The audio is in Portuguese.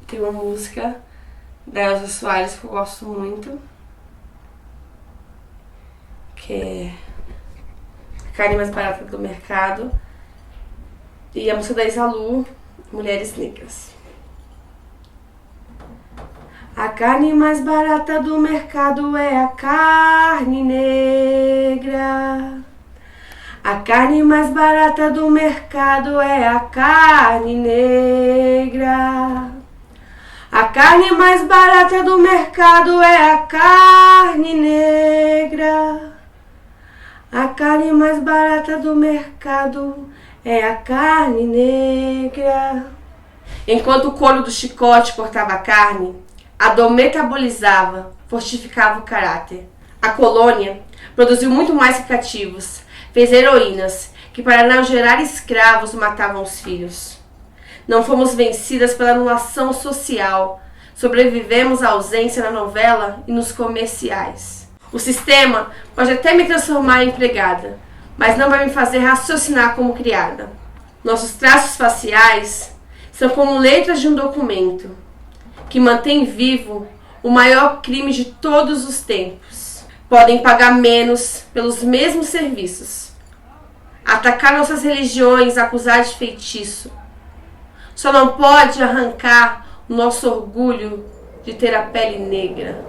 Tem uma música da Elza Soares que eu gosto muito, que é a carne mais barata do mercado, e a música da Isalu, Mulheres Negras. A carne mais barata do mercado é a carne negra. A carne mais barata do mercado é a carne negra. A carne mais barata do mercado é a carne negra. A carne mais barata do mercado é a carne negra. Enquanto o couro do chicote cortava a carne, a dor metabolizava, fortificava o caráter. A colônia produziu muito mais que cativos, fez heroínas, que para não gerar escravos matavam os filhos. Não fomos vencidas pela anulação social, sobrevivemos à ausência na novela e nos comerciais. O sistema pode até me transformar em empregada, mas não vai me fazer raciocinar como criada. Nossos traços faciais são como letras de um documento, que mantém vivo o maior crime de todos os tempos. Podem pagar menos pelos mesmos serviços, atacar nossas religiões, acusar de feitiço. Só não pode arrancar o nosso orgulho de ter a pele negra.